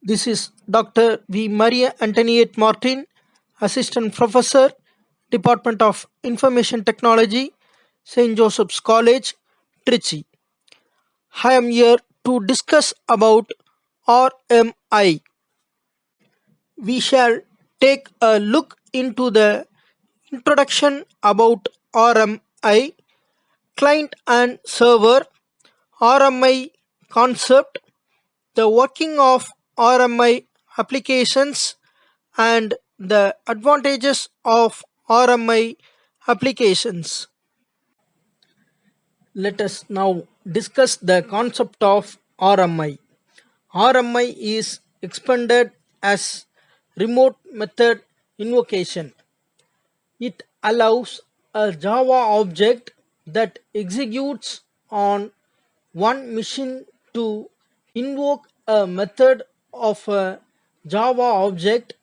This is Dr. V. Maria Antoniette Martin, Assistant Professor, Department of Information Technology, St. Joseph's College, Trichy. I am here to discuss about RMI. We shall take a look into the introduction about RMI, client and server, RMI concept, the working of RMI applications, and the advantages of RMI applications. Let us now discuss the concept of RMI. RMI is expanded as remote method invocation. It allows a Java object that executes on one machine to invoke a method of a Java object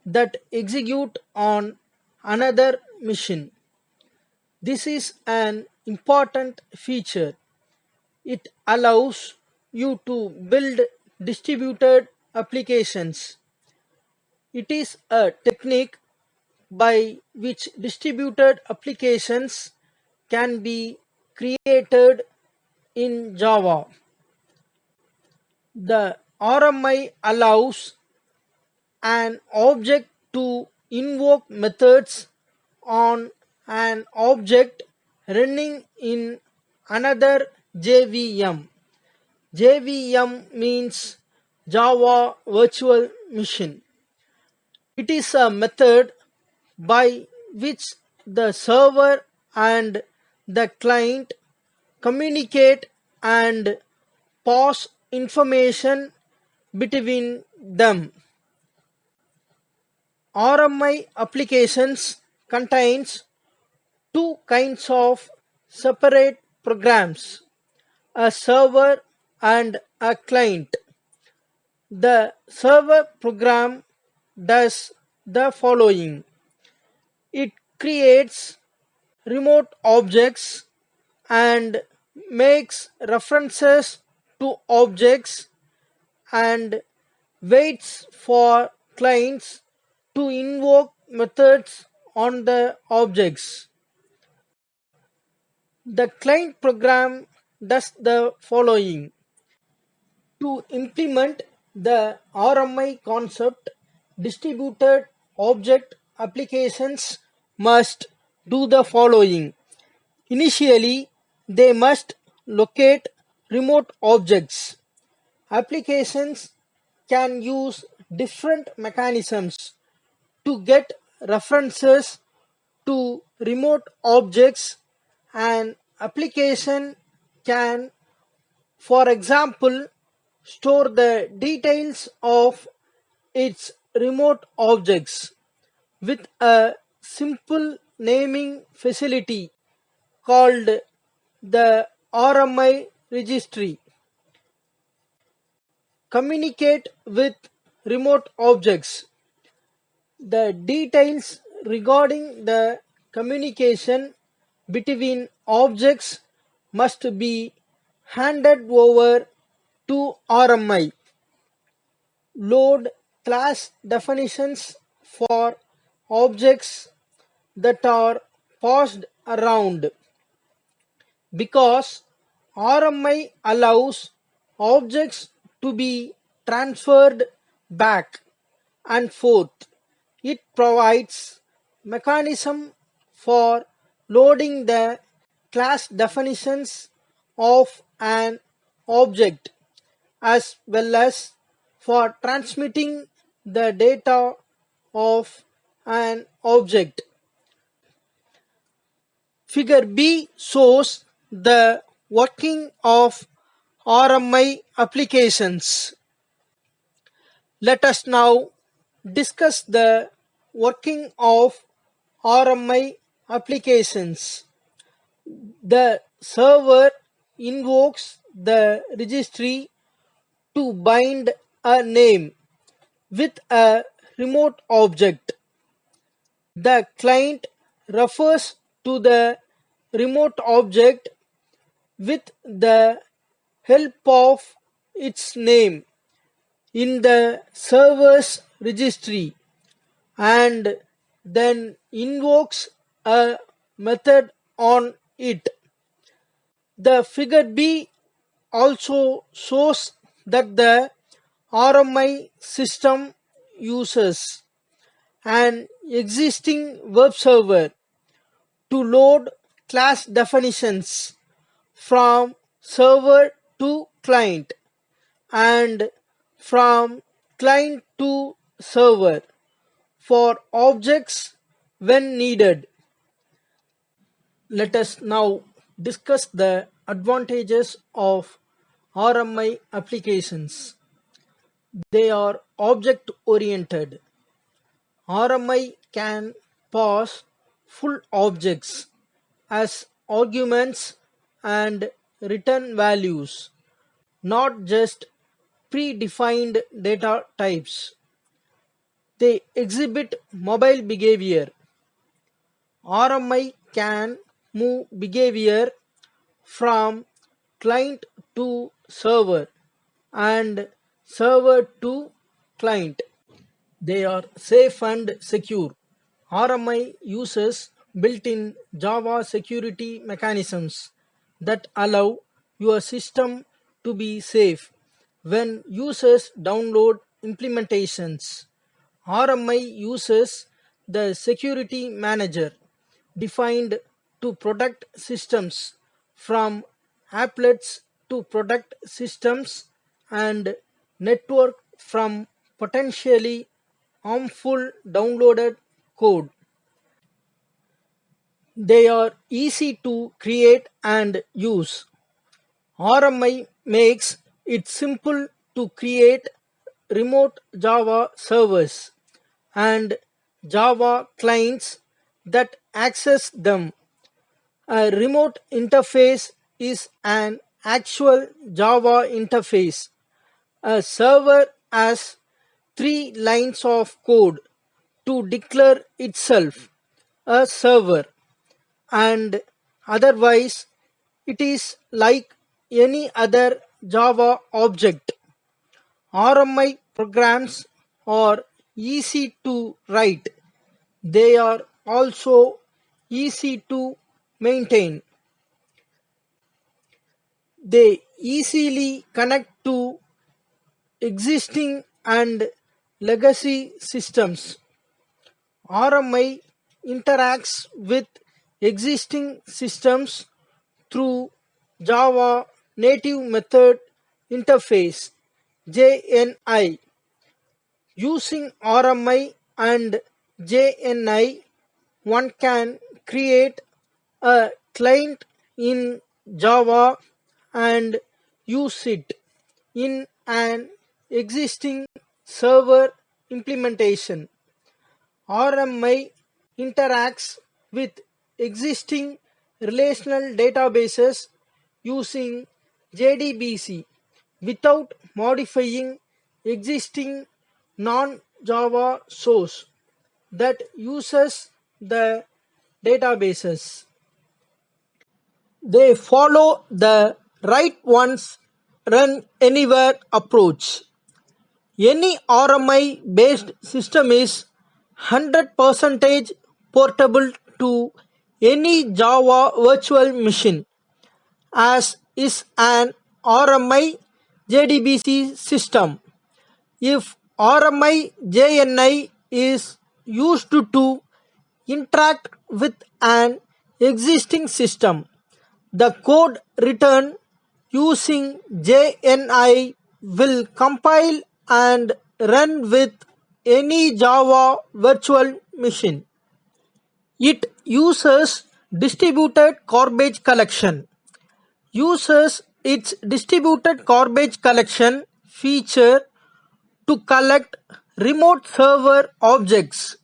that execute on another machine. This is an important feature. It allows you to build distributed applications. It is a technique by which distributed applications can be created in Java. The RMI allows an object to invoke methods on an object running in another JVM. JVM means Java Virtual Machine. It is a method by which the server and the client communicate and pass information between them. RMI applications contains two kinds of separate programs, a server and a client. The server program does the following. It creates remote objects and makes references to objects and waits for clients to invoke methods on the objects. The client program does the following. To implement the RMI concept, distributed object applications must do the following. Initially, they must locate remote objects. Applications can use different mechanisms to get references to remote objects. An application can, for example, store the details of its remote objects with a simple naming facility called the RMI registry. Communicate with remote objects. The details regarding the communication between objects must be handed over to RMI. Load class definitions for objects that are passed around. Because RMI allows objects to be transferred back and forth, it provides mechanism for loading the class definitions of an object as well as for transmitting the data of an object. Figure B shows the working of RMI applications. Let us now discuss the working of RMI applications. The server invokes the registry to bind a name with a remote object. The client refers to the remote object with the help of its name. in the server's registry and then invokes a method on it. The figure B also shows that the RMI system uses an existing web server to load class definitions from server to client and from client to server for objects when needed. Let us now discuss the advantages of RMI applications. They are object oriented. RMI can pass full objects as arguments and return values, not just predefined data types. They exhibit mobile behavior. RMI can move behavior from client to server and server to client. They are safe and secure. RMI uses built-in Java security mechanisms that allow your system to be safe when users download implementations. RMI uses the security manager defined to protect systems from applets to protect systems and network from potentially harmful downloaded code. They are easy to create and use. RMI makes it simple to create remote Java servers and Java clients that access them. A remote interface is an actual Java interface. A server has three lines of code to declare itself a server, and otherwise it is like any other Java object. RMI programs are easy to write. They are also easy to maintain. They easily connect to existing and legacy systems. RMI interacts with existing systems through Java Native Method Interface JNI. Using RMI and JNI, one can create a client in Java and use it in an existing server implementation. RMI interacts with existing relational databases using JDBC without modifying existing non-Java source that uses the databases. They follow the write once, run anywhere approach. Any RMI based system is 100% portable to any Java virtual machine, as is an RMI JDBC system. If RMI JNI is used to interact with an existing system, the code written using JNI will compile and run with any Java virtual machine. It uses distributed garbage collection. Uses its distributed garbage collection feature to collect remote server objects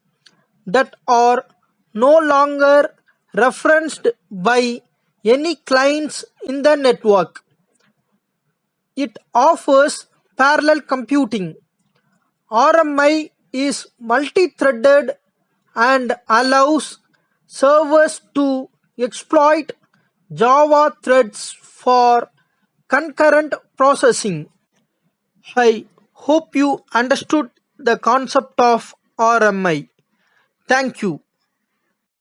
that are no longer referenced by any clients in the network. It offers parallel computing. RMI is multi-threaded and allows servers to exploit Java threads for concurrent processing. High Hope you understood the concept of RMI. Thank you.